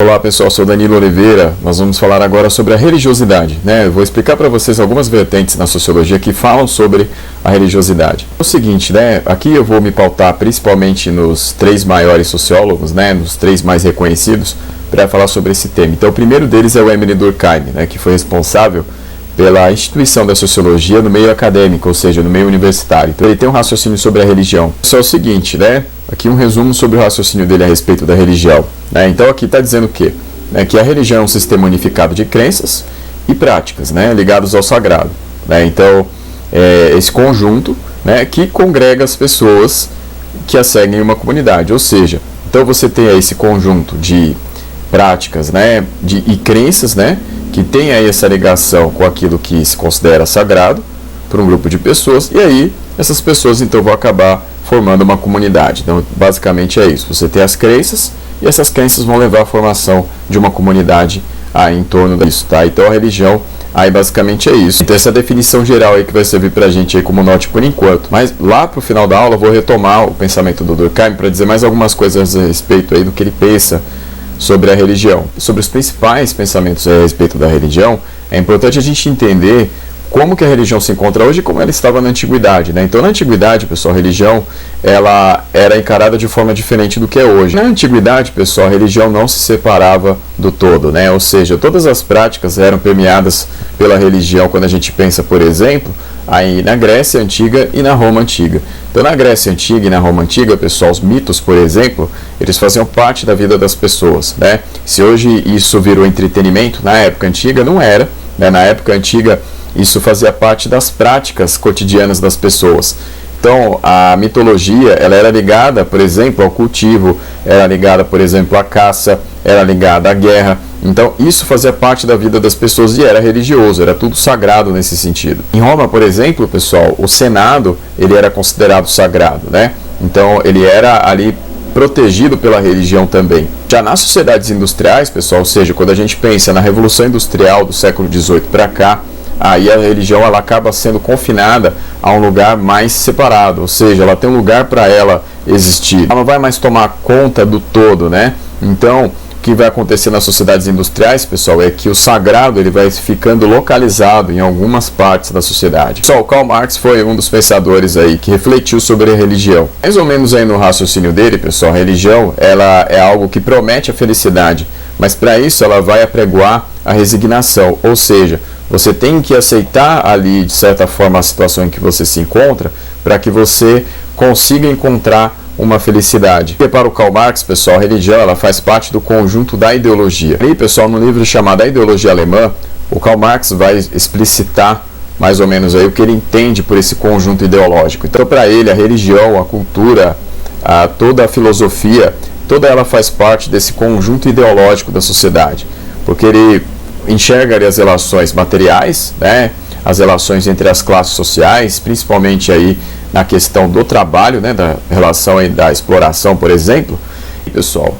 Olá pessoal, sou Danilo Oliveira. Nós vamos falar agora sobre a religiosidade, né? Eu vou explicar para vocês algumas vertentes na sociologia que falam sobre a religiosidade. É o seguinte, né? Aqui eu vou me pautar principalmente nos três maiores sociólogos, né? Nos três mais reconhecidos, para falar sobre esse tema. Então o primeiro deles é o Emile Durkheim, né? Que foi responsável pela instituição da sociologia no meio acadêmico, ou seja, no meio universitário. Então ele tem um raciocínio sobre a religião. Só é o seguinte, né? Aqui um resumo sobre o raciocínio dele a respeito da religião. Né? Então aqui está dizendo o quê? Que a religião é um sistema unificado de crenças e práticas, né? Ligados ao sagrado. Né? Então, esse conjunto, né? Que congrega as pessoas que a seguem em uma comunidade. Ou seja, então você tem aí esse conjunto de práticas, né? E crenças, né? Que tem aí essa ligação com aquilo que se considera sagrado para um grupo de pessoas, e aí essas pessoas então vão acabar formando uma comunidade. Então basicamente é isso, você tem as crenças e essas crenças vão levar à formação de uma comunidade aí em torno disso, tá? Então a religião aí basicamente é isso. Então essa definição geral aí que vai servir pra gente aí como norte por enquanto, mas lá pro final da aula eu vou retomar o pensamento do Durkheim para dizer mais algumas coisas a respeito aí do que ele pensa sobre a religião. Sobre os principais pensamentos a respeito da religião, é importante a gente entender como que a religião se encontra hoje e como ela estava na antiguidade, né? Então na antiguidade, pessoal, a religião ela era encarada de forma diferente do que é hoje. Na antiguidade, pessoal, a religião não se separava do todo, né? Ou seja, todas as práticas eram permeadas pela religião quando a gente pensa, por exemplo, aí na Grécia Antiga e na Roma Antiga. Então na Grécia Antiga e na Roma Antiga, pessoal, os mitos, por exemplo, eles faziam parte da vida das pessoas, né? Se hoje isso virou entretenimento, na época antiga não era, né? Na época antiga isso fazia parte das práticas cotidianas das pessoas. Então a mitologia, ela era ligada, por exemplo, ao cultivo, era ligada, por exemplo, à caça, era ligada à guerra. Então isso fazia parte da vida das pessoas e era religioso, era tudo sagrado nesse sentido. Em Roma, por exemplo, pessoal, o Senado, ele era considerado sagrado, né? Então ele era ali protegido pela religião também. Já nas sociedades industriais, pessoal, ou seja, quando a gente pensa na Revolução Industrial do século XVIII para cá, aí a religião ela acaba sendo confinada a um lugar mais separado, ou seja, ela tem um lugar para ela existir. Ela não vai mais tomar conta do todo, né? Então, o que vai acontecer nas sociedades industriais, pessoal, é que o sagrado ele vai ficando localizado em algumas partes da sociedade. Só o Karl Marx foi um dos pensadores aí que refletiu sobre a religião. Mais ou menos aí no raciocínio dele, pessoal, a religião ela é algo que promete a felicidade, mas para isso ela vai apregoar a resignação, ou seja, você tem que aceitar ali, de certa forma, a situação em que você se encontra para que você consiga encontrar uma felicidade. E para o Karl Marx, pessoal, a religião ela faz parte do conjunto da ideologia. E, pessoal, no livro chamado A Ideologia Alemã, o Karl Marx vai explicitar mais ou menos aí o que ele entende por esse conjunto ideológico. Então, para ele, a religião, a cultura, toda a filosofia, toda ela faz parte desse conjunto ideológico da sociedade. Porque ele enxerga ali as relações materiais, né, as relações entre as classes sociais, principalmente aí na questão do trabalho, né, da relação aí da exploração, por exemplo. E, pessoal,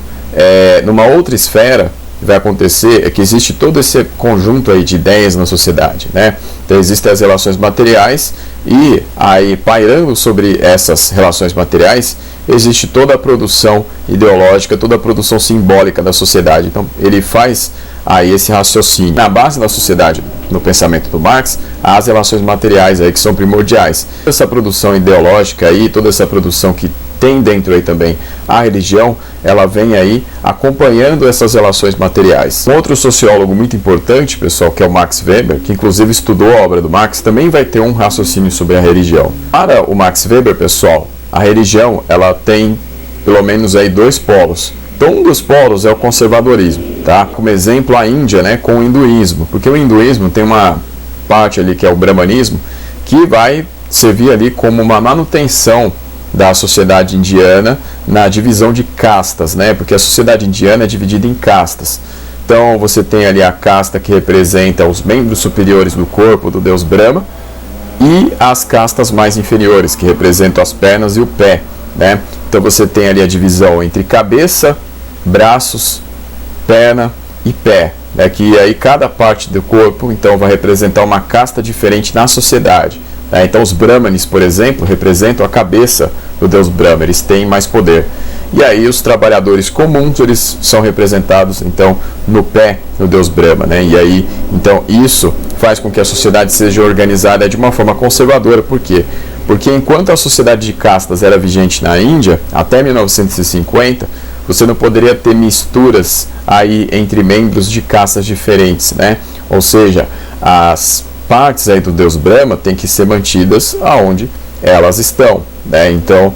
numa outra esfera vai acontecer é que existe todo esse conjunto aí de ideias na sociedade, né? Então existem as relações materiais e aí pairando sobre essas relações materiais existe toda a produção ideológica, toda a produção simbólica da sociedade. Então ele faz aí esse raciocínio. Na base da sociedade, no pensamento do Marx, há as relações materiais aí que são primordiais. Essa produção ideológica aí, toda essa produção que tem dentro aí também a religião, ela vem aí acompanhando essas relações materiais. Um outro sociólogo muito importante, pessoal, que é o Max Weber, que inclusive estudou a obra do Marx, também vai ter um raciocínio sobre a religião. Para o Max Weber, pessoal, a religião ela tem pelo menos aí dois polos. Então um dos polos é o conservadorismo, tá? Como exemplo a Índia, né, com o hinduísmo, porque o hinduísmo tem uma parte ali que é o brahmanismo, que vai servir ali como uma manutenção da sociedade indiana na divisão de castas, né? Porque a sociedade indiana é dividida em castas. Então você tem ali a casta que representa os membros superiores do corpo do deus Brahma e as castas mais inferiores que representam as pernas e o pé, né? Então você tem ali a divisão entre cabeça, braços, perna e pé, né? Que aí cada parte do corpo então vai representar uma casta diferente na sociedade. Então os Brahmanes, por exemplo, representam a cabeça do deus Brahma, eles têm mais poder. e aí os trabalhadores comuns, eles são representados então no pé do deus Brahma, né? E aí, então isso faz com que a sociedade seja organizada de uma forma conservadora. Por quê? Porque enquanto a sociedade de castas era vigente na Índia, até 1950, você não poderia ter misturas aí entre membros de castas diferentes, né? Ou seja, as partes aí do deus Brahma têm que ser mantidas aonde elas estão, né? Então,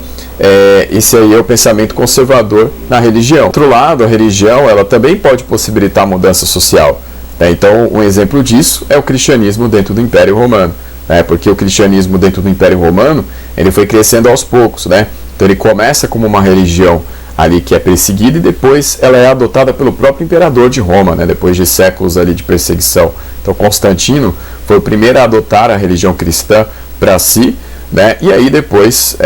esse aí é o pensamento conservador na religião. Por outro lado, a religião, ela também pode possibilitar mudança social, né? Então, um exemplo disso é o cristianismo dentro do Império Romano, né? Porque o cristianismo dentro do Império Romano, ele foi crescendo aos poucos, né? Então, ele começa como uma religião ali que é perseguida e depois ela é adotada pelo próprio imperador de Roma, né? Depois de séculos ali de perseguição. Então, Constantino foi o primeiro a adotar a religião cristã para si, né? E aí depois,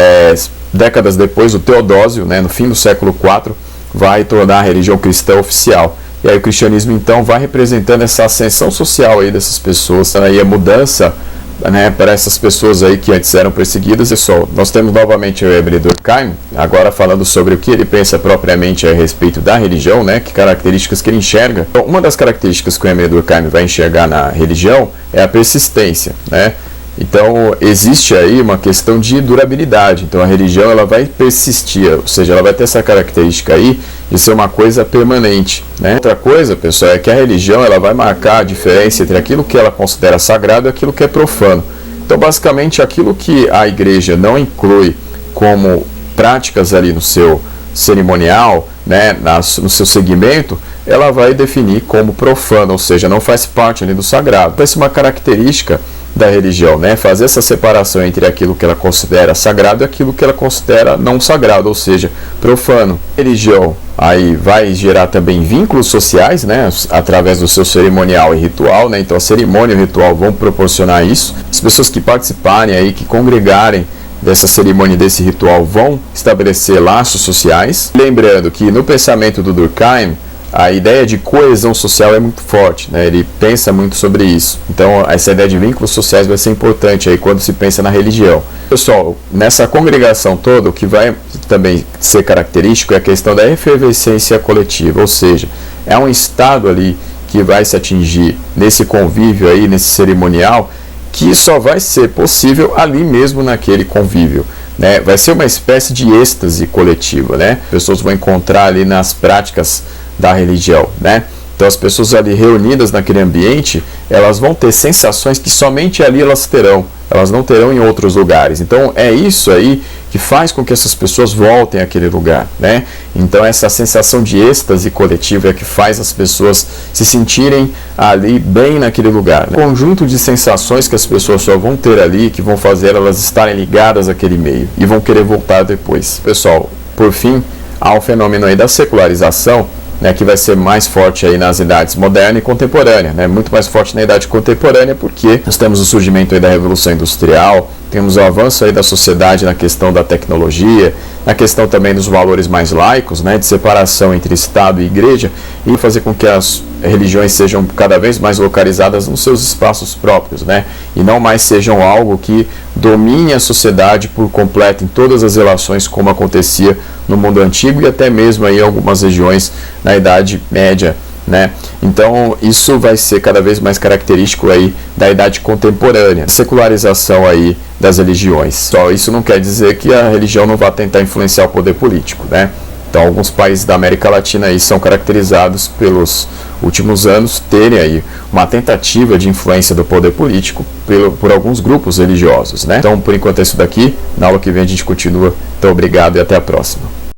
décadas depois, o Teodósio, né, no fim do século IV, vai tornar a religião cristã oficial. E aí o cristianismo então vai representando essa ascensão social aí dessas pessoas, aí a mudança, né, para essas pessoas aí que antes eram perseguidas. Pessoal, nós temos novamente o Emre Durkheim, agora falando sobre o que ele pensa propriamente a respeito da religião, né, que características que ele enxerga. Então, uma das características que o Emre Durkheim vai enxergar na religião é a persistência, né? Então, existe aí uma questão de durabilidade. Então, a religião ela vai persistir, ou seja, ela vai ter essa característica aí de ser uma coisa permanente, né? Outra coisa, pessoal, é que a religião ela vai marcar a diferença entre aquilo que ela considera sagrado e aquilo que é profano. Então, basicamente, aquilo que a igreja não inclui como práticas ali no seu cerimonial, né, no seu segmento, ela vai definir como profano, ou seja, não faz parte ali do sagrado. Então, essa é uma característica da religião, né? Fazer essa separação entre aquilo que ela considera sagrado e aquilo que ela considera não sagrado, ou seja, profano. A religião aí vai gerar também vínculos sociais, né? Através do seu cerimonial e ritual, né? Então a cerimônia e o ritual vão proporcionar isso. As pessoas que participarem aí, que congregarem dessa cerimônia e desse ritual vão estabelecer laços sociais. Lembrando que no pensamento do Durkheim, a ideia de coesão social é muito forte, né? Ele pensa muito sobre isso. Então, essa ideia de vínculos sociais vai ser importante aí quando se pensa na religião. Pessoal, nessa congregação toda, o que vai também ser característico é a questão da efervescência coletiva, ou seja, é um estado ali que vai se atingir nesse convívio aí, nesse cerimonial, que só vai ser possível ali mesmo naquele convívio, né? Vai ser uma espécie de êxtase coletiva, né? As pessoas vão encontrar ali nas práticas da religião, né? Então as pessoas ali reunidas naquele ambiente, elas vão ter sensações que somente ali elas terão, elas não terão em outros lugares. Então é isso aí que faz com que essas pessoas voltem àquele lugar, né? Então essa sensação de êxtase coletiva é que faz as pessoas se sentirem ali bem naquele lugar, né? Um conjunto de sensações que as pessoas só vão ter ali, que vão fazer elas estarem ligadas àquele meio e vão querer voltar depois. Pessoal, por fim, há um fenômeno aí da secularização, né, que vai ser mais forte aí nas idades moderna e contemporânea, né, muito mais forte na idade contemporânea, porque nós temos o surgimento aí da Revolução Industrial, temos o avanço aí da sociedade na questão da tecnologia, na questão também dos valores mais laicos, né, de separação entre Estado e Igreja, e fazer com que as religiões sejam cada vez mais localizadas nos seus espaços próprios, né, e não mais sejam algo que domine a sociedade por completo em todas as relações, como acontecia no mundo antigo e até mesmo aí em algumas regiões na Idade Média, né? Então isso vai ser cada vez mais característico aí da idade contemporânea, a secularização aí das religiões. Só isso não quer dizer que a religião não vai tentar influenciar o poder político, né? Então alguns países da América Latina aí são caracterizados pelos últimos anos terem aí uma tentativa de influência do poder político por alguns grupos religiosos, né? Então por enquanto é isso daqui, na aula que vem a gente continua. Então obrigado e até a próxima.